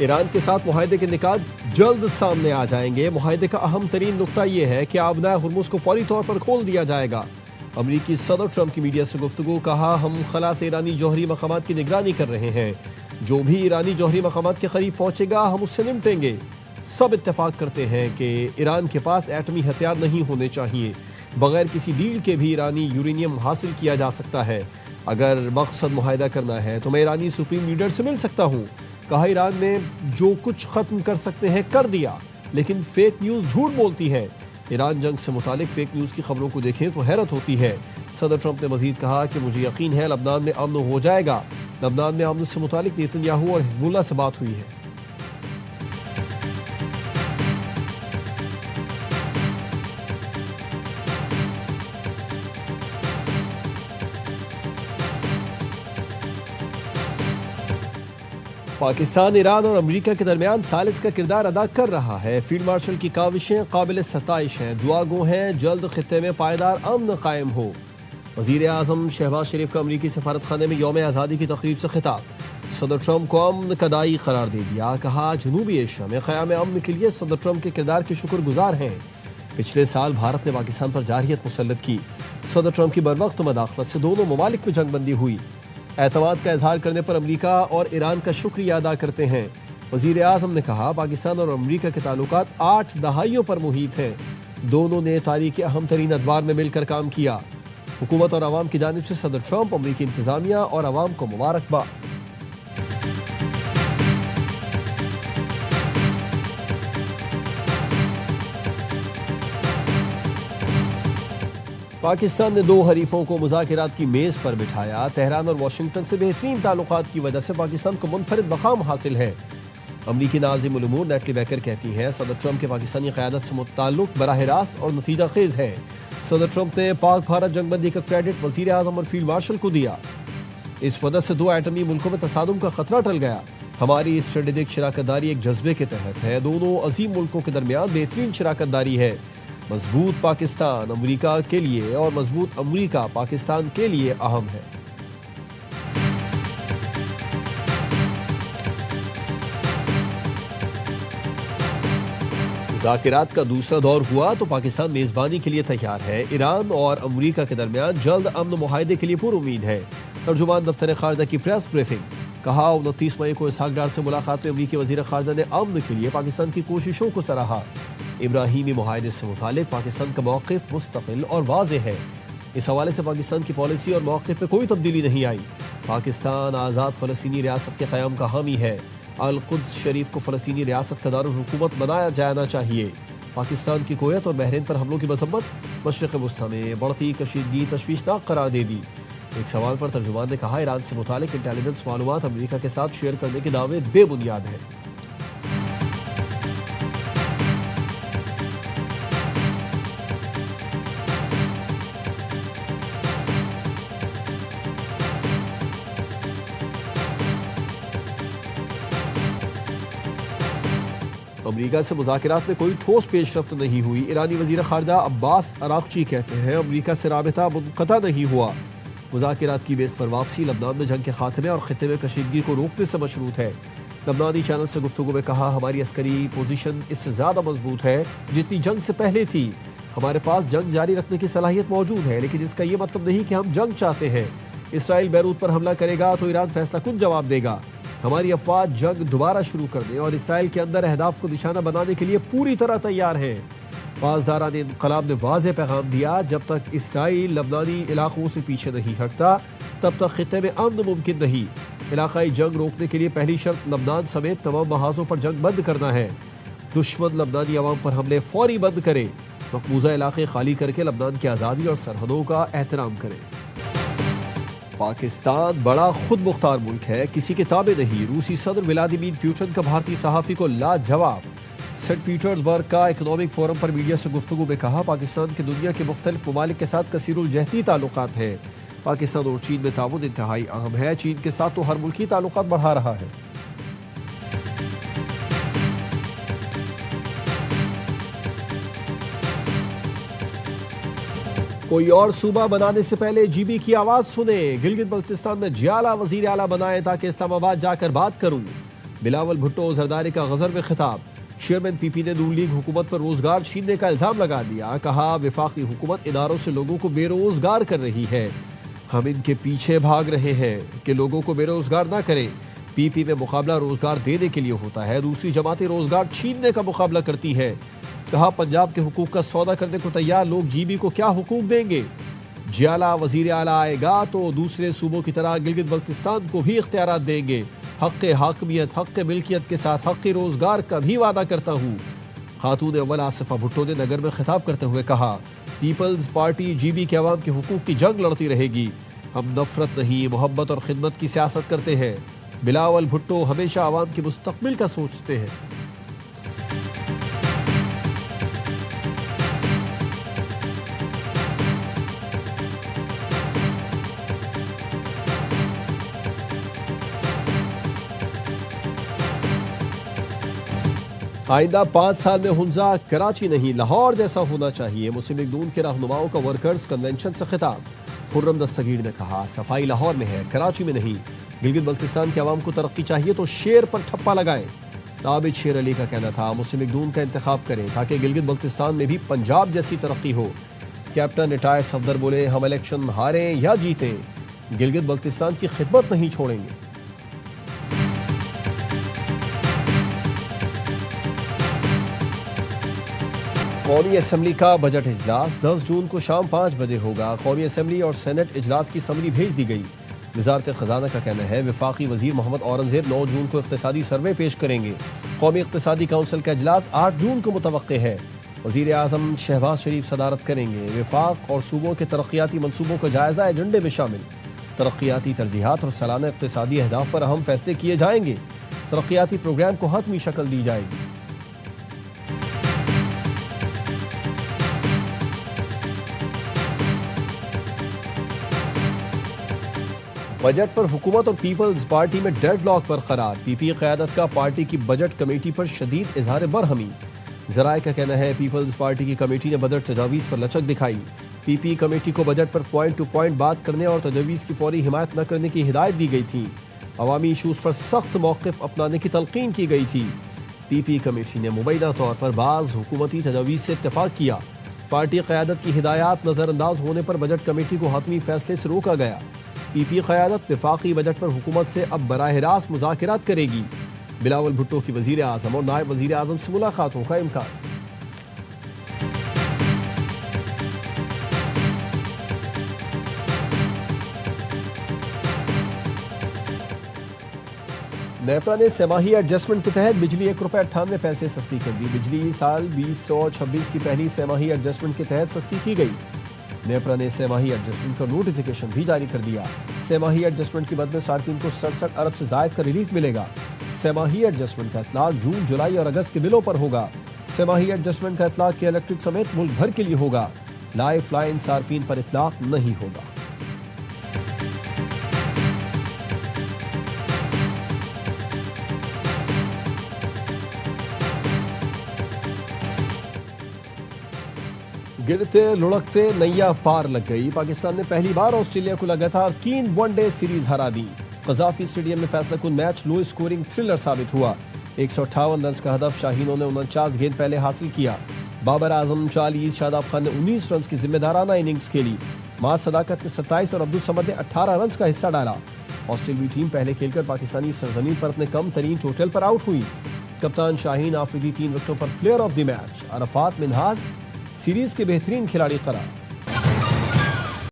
ایران کے ساتھ معاہدے کے نکات جلد سامنے آ جائیں گے۔ معاہدے کا اہم ترین نقطہ یہ ہے کہ آبنائے ہرمز کو فوری طور پر کھول دیا جائے گا۔ امریکی صدر ٹرمپ کی میڈیا سے گفتگو، کہا ہم خلا سے ایرانی جوہری مقامات کی نگرانی کر رہے ہیں، جو بھی ایرانی جوہری مقامات کے قریب پہنچے گا ہم اس سے نمٹیں گے۔ سب اتفاق کرتے ہیں کہ ایران کے پاس ایٹمی ہتھیار نہیں ہونے چاہیے، بغیر کسی ڈیل کے بھی ایرانی یورینیم حاصل کیا جا سکتا ہے۔ اگر مقصد معاہدہ کرنا ہے تو میں ایرانی سپریم لیڈر سے مل سکتا ہوں۔ کہا ایران نے جو کچھ ختم کر سکتے ہیں کر دیا، لیکن فیک نیوز جھوٹ بولتی ہے۔ ایران جنگ سے متعلق فیک نیوز کی خبروں کو دیکھیں تو حیرت ہوتی ہے۔ صدر ٹرمپ نے مزید کہا کہ مجھے یقین ہے لبنان میں امن ہو جائے گا۔ لبنان میں امن سے متعلق نیتن یاہو اور حزب اللہ سے بات ہوئی ہے۔ پاکستان ایران اور امریکہ کے درمیان ثالث کا کردار ادا کر رہا ہے۔ فیلڈ مارشل کی کاوشیں قابل ستائش ہیں، دعا گو ہیں جلد خطے میں پائیدار امن قائم ہو۔ وزیر اعظم شہباز شریف کا امریکی سفارت خانے میں یوم آزادی کی تقریب سے خطاب۔ صدر ٹرمپ کو امن کا داعی قرار دے دیا، کہا جنوبی ایشیا میں قیام امن کے لیے صدر ٹرمپ کے کردار کے شکر گزار ہیں۔ پچھلے سال بھارت نے پاکستان پر جارحیت مسلط کی۔ صدر ٹرمپ کی بروقت مداخلت سے دونوں ممالک میں جنگ بندی ہوئی۔ اعتماد کا اظہار کرنے پر امریکہ اور ایران کا شکریہ ادا کرتے ہیں۔ وزیر اعظم نے کہا پاکستان اور امریکہ کے تعلقات 8 دہائیوں پر محیط ہیں۔ دونوں نے تاریخ کے اہم ترین ادوار میں مل کر کام کیا۔ حکومت اور عوام کی جانب سے صدر ٹرمپ، امریکی انتظامیہ اور عوام کو مبارکباد۔ پاکستان نے 2 حریفوں کو مذاکرات کی میز پر بٹھایا۔ تہران اور واشنگٹن سے بہترین تعلقات کی وجہ سے پاکستان کو منفرد مقام حاصل ہے۔ امریکی ناظم الامور نیٹلی بیکر کہتی ہیں صدر ٹرمپ کے پاکستانی قیادت سے متعلق براہ راست اور نتیجہ خیز ہے۔ صدر ٹرمپ نے پاک بھارت جنگ بندی کا کریڈٹ وزیر اعظم اور فیلڈ مارشل کو دیا۔ اس وجہ سے 2 ایٹمی ملکوں میں تصادم کا خطرہ ٹل گیا۔ ہماری اسٹریٹجک شراکت داری ایک جذبے کے تحت ہے۔ دونوں عظیم ملکوں کے درمیان بہترین شراکت داری ہے۔ مضبوط پاکستان امریکہ کے لیے اور مضبوط امریکہ پاکستان کے لیے اہم ہے۔ مذاکرات کا دوسرا دور ہوا تو پاکستان میزبانی کے لیے تیار ہے۔ ایران اور امریکہ کے درمیان جلد امن معاہدے کے لیے پر امید ہے۔ ترجمان دفتر خارجہ کی پریس بریفنگ، کہا 29 مئی کو اسحاق ڈار سے ملاقات میں امریکی وزیر خارجہ نے امن کے لیے پاکستان کی کوششوں کو سراہا۔ ابراہیمی معاہدے سے متعلق پاکستان کا موقف مستقل اور واضح ہے۔ اس حوالے سے پاکستان کی پالیسی اور موقف میں کوئی تبدیلی نہیں آئی۔ پاکستان آزاد فلسطینی ریاست کے قیام کا حامی ہے۔ القدس شریف کو فلسطینی ریاست کا دارالحکومت بنایا جانا چاہیے۔ پاکستان کی کویت اور بحرین پر حملوں کی مذمت مشرق وسطیٰ میں بڑھتی کشیدگی تشویشناک قرار دے دی۔ ایک سوال پر ترجمان نے کہا ایران سے متعلق انٹیلیجنس معلومات امریکہ کے ساتھ شیئر کرنے کے دعوے بے بنیاد ہیں۔ امریکہ سے مذاکرات میں کوئی ٹھوس پیش رفت نہیں ہوئی۔ ایرانی وزیر خارجہ عباس اراغچی کہتے ہیں امریکہ سے رابطہ منقطع نہیں ہوا۔ مذاکرات کی بیس پر واپسی لبنان میں جنگ کے خاتمے اور خطے میں کشیدگی کو روکنے سے مشروط ہے۔ لبنانی چینل سے گفتگو میں کہا ہماری عسکری پوزیشن اس سے زیادہ مضبوط ہے جتنی جنگ سے پہلے تھی۔ ہمارے پاس جنگ جاری رکھنے کی صلاحیت موجود ہے، لیکن اس کا یہ مطلب نہیں کہ ہم جنگ چاہتے ہیں۔ اسرائیل بیروت پر حملہ کرے گا تو ایران فیصلہ کن جواب دے گا۔ ہماری افواج جنگ دوبارہ شروع کرنے اور اسرائیل کے اندر اہداف کو نشانہ بنانے کے لیے پوری طرح تیار ہیں۔ پاسداران انقلاب نے واضح پیغام دیا جب تک اسرائیل لبنانی علاقوں سے پیچھے نہیں ہٹتا تب تک خطے میں امن ممکن نہیں۔ علاقائی جنگ روکنے کے لیے پہلی شرط لبنان سمیت تمام محاذوں پر جنگ بند کرنا ہے۔ دشمن لبنانی عوام پر حملے فوری بند کرے، مقبوضہ علاقے خالی کر کے لبنان کی آزادی اور سرحدوں کا احترام کرے۔ پاکستان بڑا خود مختار ملک ہے، کسی کے تابع نہیں۔ روسی صدر ولادیمیر پوٹن کا بھارتی صحافی کو لاجواب۔ سینٹ پیٹرز برگ کا اکنامک فورم پر میڈیا سے گفتگو میں کہا پاکستان کے دنیا کے مختلف ممالک کے ساتھ کثیر الجہتی تعلقات ہیں۔ پاکستان اور چین میں تعاون انتہائی اہم ہے۔ چین کے ساتھ تو ہر ملکی تعلقات بڑھا رہا ہے۔ کوئی اور صوبہ بنانے سے پہلے جی بی کی آواز سنیں۔ گلگت بلتستان میں جیالہ وزیر اعلیٰ بنائے تاکہ اسلام آباد جا کر بات کروں۔ بلاول بھٹو زرداری کا غزر میں خطاب، چیئرمین پی پی نے نون لیگ حکومت پر روزگار چھیننے کا الزام لگا دیا، کہا وفاقی حکومت اداروں سے لوگوں کو بے روزگار کر رہی ہے، ہم ان کے پیچھے بھاگ رہے ہیں کہ لوگوں کو بے روزگار نہ کریں۔ پی پی میں مقابلہ روزگار دینے کے لیے ہوتا ہے، دوسری جماعتیں روزگار چھیننے کا مقابلہ کرتی ہیں، کہا پنجاب کے حقوق کا سودا کرنے کو تیار لوگ جی بی کو کیا حقوق دیں گے؟ جیالہ وزیر اعلیٰ آئے گا تو دوسرے صوبوں کی طرح گلگت بلتستان کو بھی اختیارات دیں گے، حق حاکمیت حق ملکیت کے ساتھ حق روزگار کا بھی وعدہ کرتا ہوں۔ خاتون اول آصفہ بھٹو نے نگر میں خطاب کرتے ہوئے کہا پیپلز پارٹی جی بی کے عوام کے حقوق کی جنگ لڑتی رہے گی، ہم نفرت نہیں محبت اور خدمت کی سیاست کرتے ہیں۔ بلاول بھٹو ہمیشہ عوام کے مستقبل کا سوچتے ہیں۔ آئندہ 5 سال میں ہنزا کراچی نہیں لاہور جیسا ہونا چاہیے، مسلم لیگ نون کے رہنماؤں کا ورکرز کنونشن سے خطاب۔ خرم دستگیر نے کہا صفائی لاہور میں ہے کراچی میں نہیں، گلگت بلتستان کے عوام کو ترقی چاہیے تو شیر پر ٹھپا لگائیں۔ عابد شیر علی کا کہنا تھا مسلم لیگ نون کا انتخاب کریں تاکہ گلگت بلتستان میں بھی پنجاب جیسی ترقی ہو۔ کیپٹن ریٹائرڈ صفدر بولے ہم الیکشن ہاریں یا جیتیں گلگت بلتستان کی خدمت نہیں چھوڑیں گے۔ قومی اسمبلی کا بجٹ اجلاس 10 جون کو شام 5 بجے ہوگا۔ قومی اسمبلی اور سینٹ اجلاس کی سمری بھیج دی گئی۔ وزارت خزانہ کا کہنا ہے وفاقی وزیر محمد اورنگزیب 9 جون کو اقتصادی سروے پیش کریں گے۔ قومی اقتصادی کونسل کا اجلاس 8 جون کو متوقع ہے۔ وزیر اعظم شہباز شریف صدارت کریں گے۔ وفاق اور صوبوں کے ترقیاتی منصوبوں کا جائزہ ایجنڈے میں شامل۔ ترقیاتی ترجیحات اور سالانہ اقتصادی اہداف پر اہم فیصلے کیے جائیں گے۔ ترقیاتی پروگرام کو حتمی شکل دی جائے گی۔ بجٹ پر حکومت اور پیپلز پارٹی میں ڈیڈ لاک پر قرار، پی پی قیادت کا پارٹی کی بجٹ کمیٹی پر شدید اظہار برہمی۔ ذرائع کا کہنا ہے پیپلز پارٹی کی کمیٹی نے بجٹ تجاویز پر لچک دکھائی، پی پی کمیٹی کو بجٹ پر پوائنٹ ٹو پوائنٹ بات کرنے اور تجاویز کی فوری حمایت نہ کرنے کی ہدایت دی گئی تھی، عوامی ایشوز پر سخت موقف اپنانے کی تلقین کی گئی تھی۔ پی پی کمیٹی نے مبینہ طور پر بعض حکومتی تجاویز سے اتفاق کیا، پارٹی قیادت کی ہدایات نظر انداز ہونے پر بجٹ کمیٹی کو حتمی فیصلے سے روکا گیا۔ پی پی قیادت وفاقی بجٹ پر حکومت سے اب براہ راست مذاکرات کرے گی۔ بلاول بھٹو کی وزیر اعظم اور نائب وزیر اعظم سے ملاقاتوں کا امکان۔ نیپرا نے سماہی ایڈجسٹمنٹ کے تحت بجلی 1 روپے 98 پیسے سستی کر دی۔ بجلی سال 2026 کی پہلی سماہی ایڈجسٹمنٹ کے تحت سستی کی گئی۔ نیپرا نے سماہی ایڈجسٹمنٹ کا نوٹیفیکیشن بھی جاری کر دیا۔ سماہی ایڈجسٹمنٹ کی مد میں صارفین کو 67 ارب سے زائد کا ریلیف ملے گا۔ سماہی ایڈجسٹمنٹ کا اطلاق جون، جولائی اور اگست کے بلوں پر ہوگا۔ سماہی ایڈجسٹمنٹ کا اطلاق کے الیکٹرک سمیت ملک بھر کے لیے ہوگا۔ لائف لائن صارفین پر اطلاق نہیں ہوگا۔ گرتے لڑکتے نیا پار لگ گئی، پاکستان نے پہلی بار آسٹریلیا کو لگاتار 3 ون ڈے سیریز ہرا دی۔ قذافی اسٹیڈیم میں فیصلہ کن میچ لو اسکورنگ تھرلر ثابت ہوا۔ 158 رنز کا ہدف شاہینوں نے 49 گیند پہلے حاصل کیا۔ بابر اعظم 40، شاداب خان نے 19 رنز کی ذمہ دارانہ اننگز کھیلی۔ ماز صداقت نے 27 اور عبدالصمد نے 18 رنز کا حصہ ڈالا۔ آسٹریلوی ٹیم پہلے کھیل کر پاکستانی سرزمین پر اپنے کم ترین ٹوٹل پر آؤٹ ہوئی۔ کپتان شاہین آفریدی 3 وکٹوں پر player of the match, Arafat Minhas series کے بہترین کھلاڑی قرار۔